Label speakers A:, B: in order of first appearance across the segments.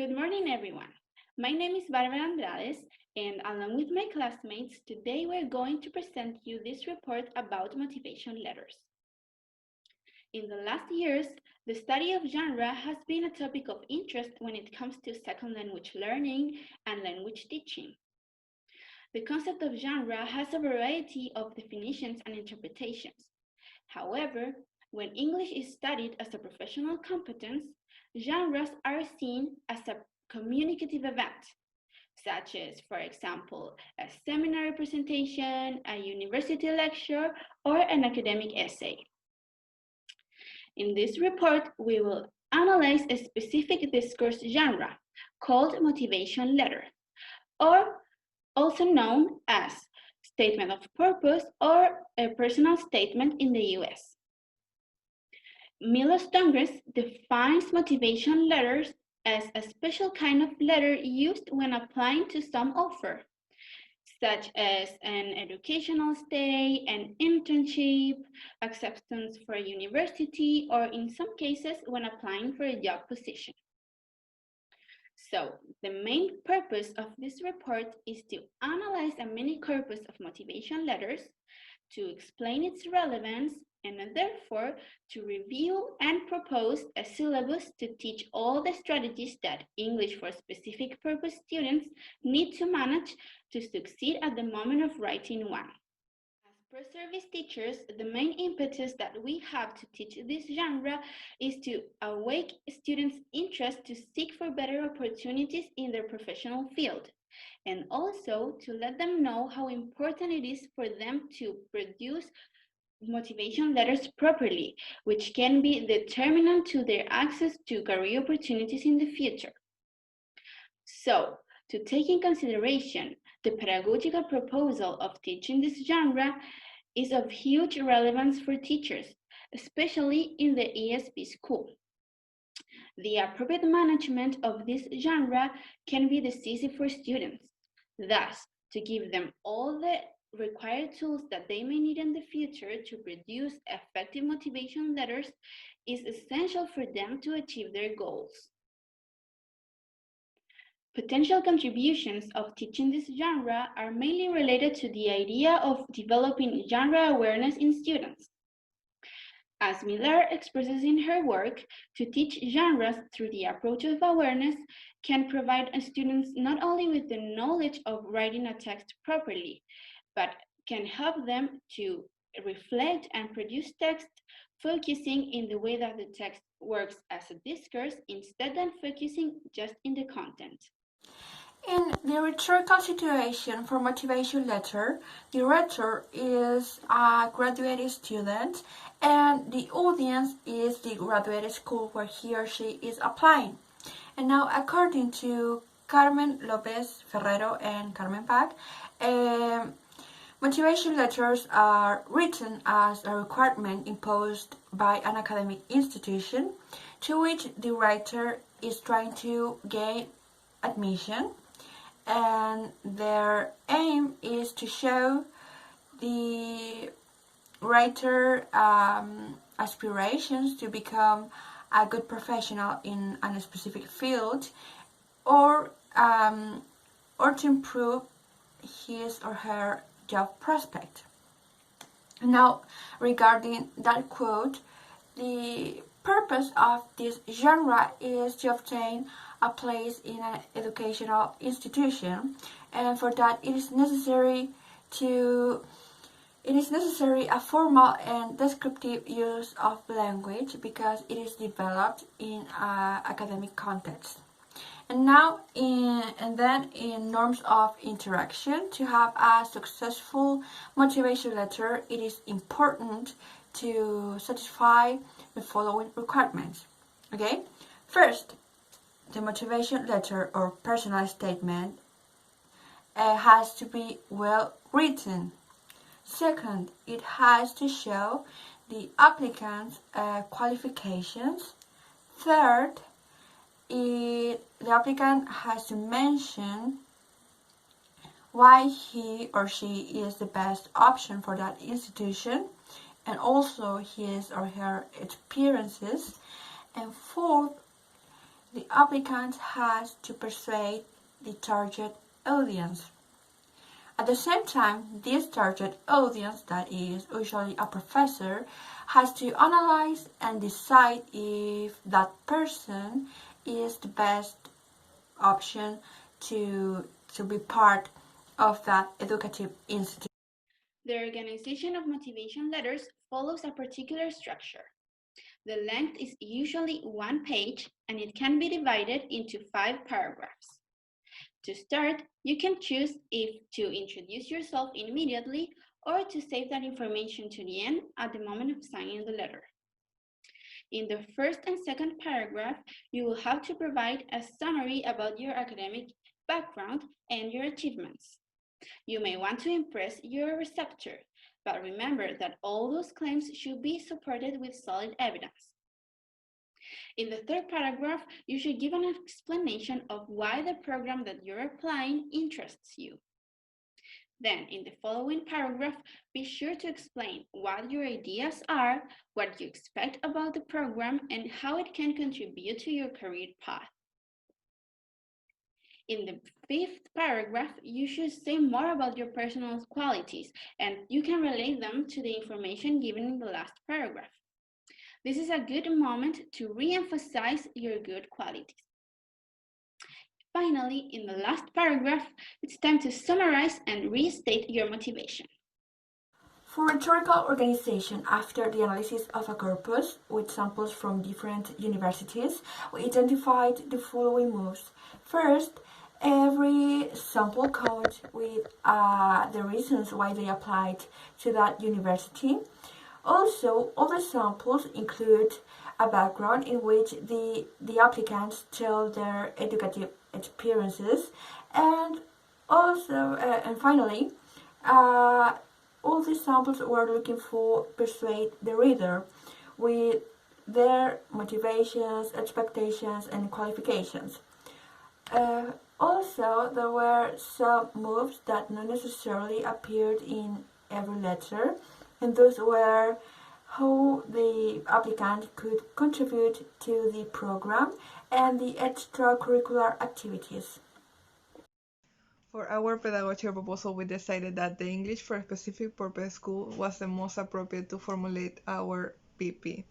A: Good morning, everyone. My name is Barbara Andrades, and along with my classmates, today we're going to present you this report about motivation letters. In the last years, the study of genre has been a topic of interest when it comes to second language learning and language teaching. The concept of genre has a variety of definitions and interpretations. However, when English is studied as a professional competence, genres are seen as a communicative event, such as, for example, a seminar presentation, a university lecture, or an academic essay. In this report, we will analyze a specific discourse genre called motivation letter, or also known as statement of purpose or a personal statement in the US. Milos Dongres defines motivation letters as a special kind of letter used when applying to some offer, such as an educational stay, an internship, acceptance for a university, or in some cases when applying for a job position. So, the main purpose of this report is to analyze a mini corpus of motivation letters, to explain its relevance, and therefore to review and propose a syllabus to teach all the strategies that English for specific purpose students need to manage to succeed at the moment of writing one. As per-service teachers, the main impetus that we have to teach this genre is to awake students' interest to seek for better opportunities in their professional field, and also to let them know how important it is for them to produce motivation letters properly, which can be determinant to their access to career opportunities in the future. So, to take in consideration the pedagogical proposal of teaching this genre is of huge relevance for teachers, especially in the ESP school. The appropriate management of this genre can be decisive for students. Thus, to give them all the required tools that they may need in the future to produce effective motivation letters is essential for them to achieve their goals. Potential contributions of teaching this genre are mainly related to the idea of developing genre awareness in students. As Miller expresses in her work, to teach genres through the approach of awareness can provide students not only with the knowledge of writing a text properly, but can help them to reflect and produce text focusing in the way that the text works as a discourse instead of focusing just in the content.
B: In the rhetorical situation for motivation letter, the writer is a graduate student and the audience is the graduate school where he or she is applying. And now, according to Carmen Lopez Ferrero and Carmen Pack, motivation letters are written as a requirement imposed by an academic institution to which the writer is trying to gain admission, and their aim is to show the writer aspirations to become a good professional in a specific field, or to improve his or her job prospect. Now, regarding that quote, the purpose of this genre is to obtain a place in an educational institution, and for that it is necessary a formal and descriptive use of language because it is developed in an academic context. And then in norms of interaction, to have a successful motivation letter, it is important to satisfy the following requirements. Okay? First, the motivation letter or personal statement has to be well written. Second, it has to show the applicant's qualifications. Third, the applicant has to mention why he or she is the best option for that institution, and also his or her experiences. And fourth, the applicant has to persuade the target audience. At the same time, this target audience, that is usually a professor, has to analyze and decide if that person is the best option to be part of that educative institute.
A: The organization of motivation letters follows a particular structure. The length is usually 1 page and it can be divided into 5 paragraphs. To start, you can choose if to introduce yourself immediately or to save that information to the end at the moment of signing the letter. In the first and second paragraph, you will have to provide a summary about your academic background and your achievements. You may want to impress your receptor, but remember that all those claims should be supported with solid evidence. In the third paragraph, you should give an explanation of why the program that you're applying interests you. Then, in the following paragraph, be sure to explain what your ideas are, what you expect about the program, and how it can contribute to your career path. In the fifth paragraph, you should say more about your personal qualities, and you can relate them to the information given in the last paragraph. This is a good moment to re-emphasize your good qualities. Finally, in the last paragraph, it's time to summarize and restate your motivation.
B: For rhetorical organization, after the analysis of a corpus with samples from different universities, we identified the following moves. First, every sample code with the reasons why they applied to that university. Also, all the samples include a background in which the applicants tell their educative experiences, and also, and finally, all these samples were looking for persuade the reader with their motivations, expectations, and qualifications. Also, there were some moves that not necessarily appeared in every letter, and those were how the applicant could contribute to the program and the extracurricular activities.
C: For our pedagogical proposal, we decided that the English for a Specific Purpose School was the most appropriate to formulate our PP,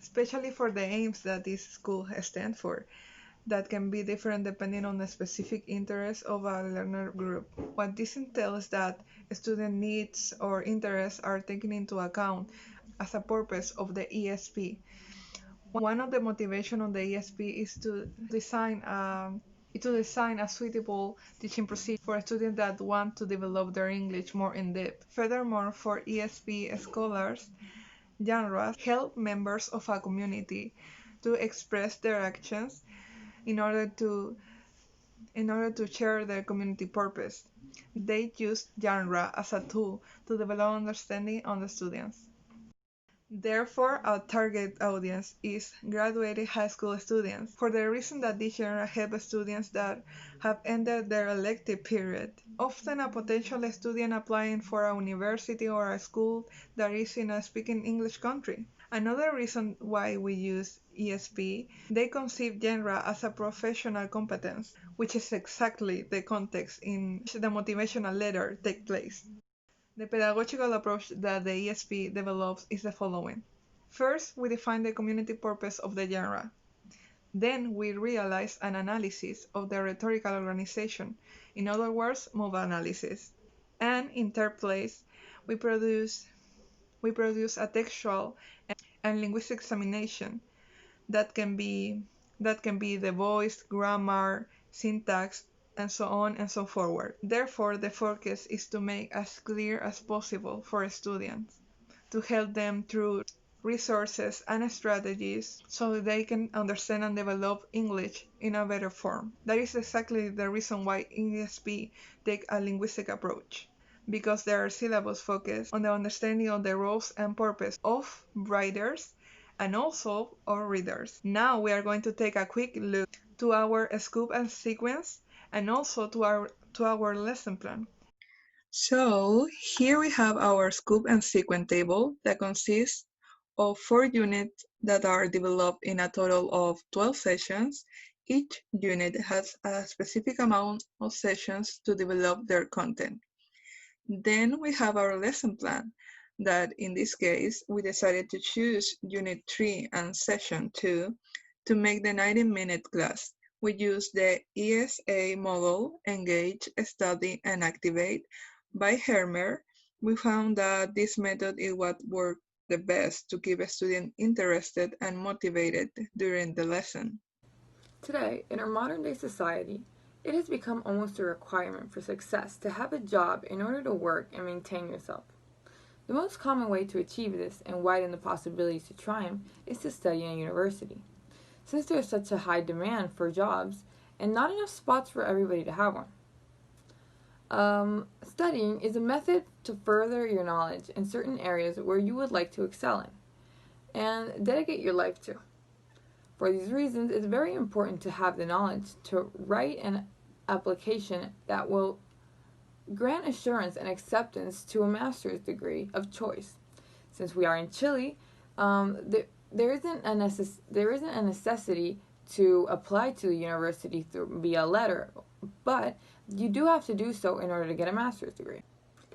C: especially for the aims that this school stands for, that can be different depending on the specific interests of a learner group. What this entails is that student needs or interests are taken into account as a purpose of the ESP. One of the motivation of the ESP is to design a suitable teaching procedure for students that want to develop their English more in depth. Furthermore, for ESP scholars, genres help members of a community to express their actions in order to share their community purpose. They use genre as a tool to develop understanding on the students. Therefore, our target audience is graduated high school students, for the reason that this genre helps students that have ended their elective period. Often a potential student applying for a university or a school that is in a speaking English country. Another reason why we use ESP, they conceive genre as a professional competence, which is exactly the context in which the motivational letter takes place. The pedagogical approach that the ESP develops is the following. First, we define the community purpose of the genre. Then we realize an analysis of the rhetorical organization, in other words, move analysis. And in third place, we produce a textual and linguistic examination that can be the voice, grammar, syntax, and so on and so forward. Therefore, the focus is to make as clear as possible for students, to help them through resources and strategies so they can understand and develop English in a better form. That is exactly the reason why ESP take a linguistic approach, because there are syllables focused on the understanding of the roles and purpose of writers and also of readers. Now we are going to take a quick look to our scope and sequence and also to our lesson plan. So here we have our scope and sequence table that consists of 4 units that are developed in a total of 12 sessions. Each unit has a specific amount of sessions to develop their content. Then we have our lesson plan, that in this case, we decided to choose Unit 3 and Session 2 to make the 90-minute class. We use the ESA model, Engage, Study, and Activate by Hermer. We found that this method is what worked the best to keep a student interested and motivated during the lesson.
B: Today, in our modern day society, it has become almost a requirement for success to have a job in order to work and maintain yourself. The most common way to achieve this and widen the possibilities to triumph is to study in a university. Since there is such a high demand for jobs and not enough spots for everybody to have one. Studying is a method to further your knowledge in certain areas where you would like to excel in and dedicate your life to. For these reasons, it's very important to have the knowledge to write an application that will grant assurance and acceptance to a master's degree of choice. Since we are in Chile, there isn't a necessity to apply to the university via letter, but you do have to do so in order to get a master's degree.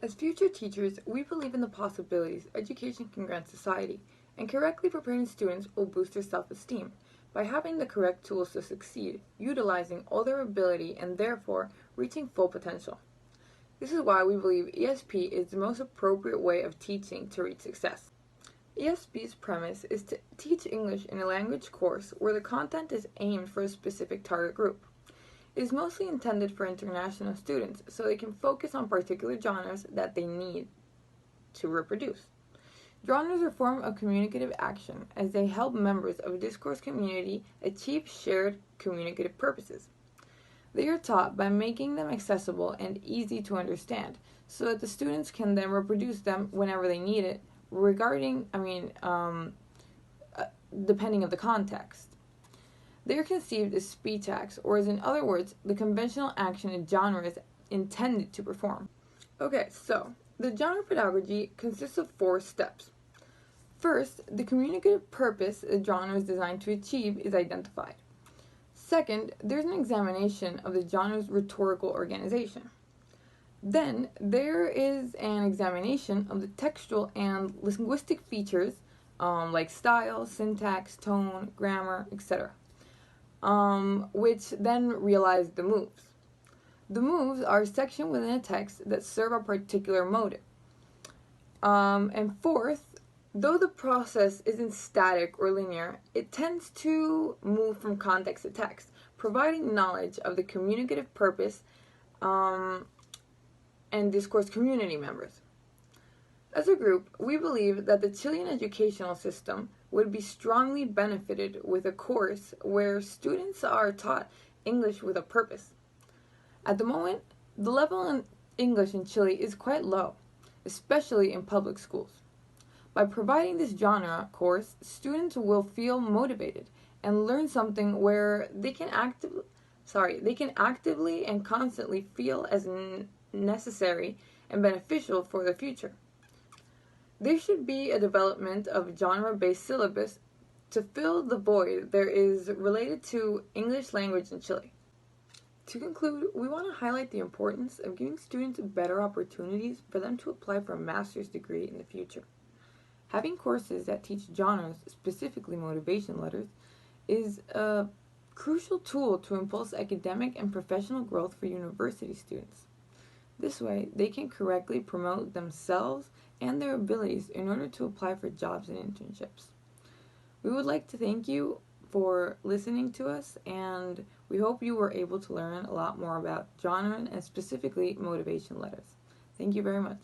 B: As future teachers, we believe in the possibilities education can grant society, and correctly preparing students will boost their self-esteem by having the correct tools to succeed, utilizing all their ability and therefore reaching full potential. This is why we believe ESP is the most appropriate way of teaching to reach success. ESP's premise is to teach English in a language course where the content is aimed for a specific target group. It is mostly intended for international students so they can focus on particular genres that they need to reproduce. Genres are a form of communicative action as they help members of a discourse community achieve shared communicative purposes. They are taught by making them accessible and easy to understand so that the students can then reproduce them whenever they need it, depending on the context. They are conceived as speech acts, or as in other words, the conventional action a genre is intended to perform. Okay, so the genre pedagogy consists of 4 steps. First, the communicative purpose a genre is designed to achieve is identified. Second, there's an examination of the genre's rhetorical organization. Then, there is an examination of the textual and linguistic features like style, syntax, tone, grammar, etc., which then realize the moves. The moves are a section within a text that serve a particular motive. And fourth, though the process isn't static or linear, it tends to move from context to text, providing knowledge of the communicative purpose and discourse community members. As a group, we believe that the Chilean educational system would be strongly benefited with a course where students are taught English with a purpose. At the moment, the level in English in Chile is quite low, especially in public schools. By providing this genre course, students will feel motivated and learn something where they can actively and constantly feel as necessary and beneficial for the future. There should be a development of genre-based syllabus to fill the void there is related to English language in Chile. To conclude, we want to highlight the importance of giving students better opportunities for them to apply for a master's degree in the future. Having courses that teach genres, specifically motivation letters, is a crucial tool to impulse academic and professional growth for university students. This way, they can correctly promote themselves and their abilities in order to apply for jobs and internships. We would like to thank you for listening to us, and we hope you were able to learn a lot more about genre and specifically motivation letters. Thank you very much.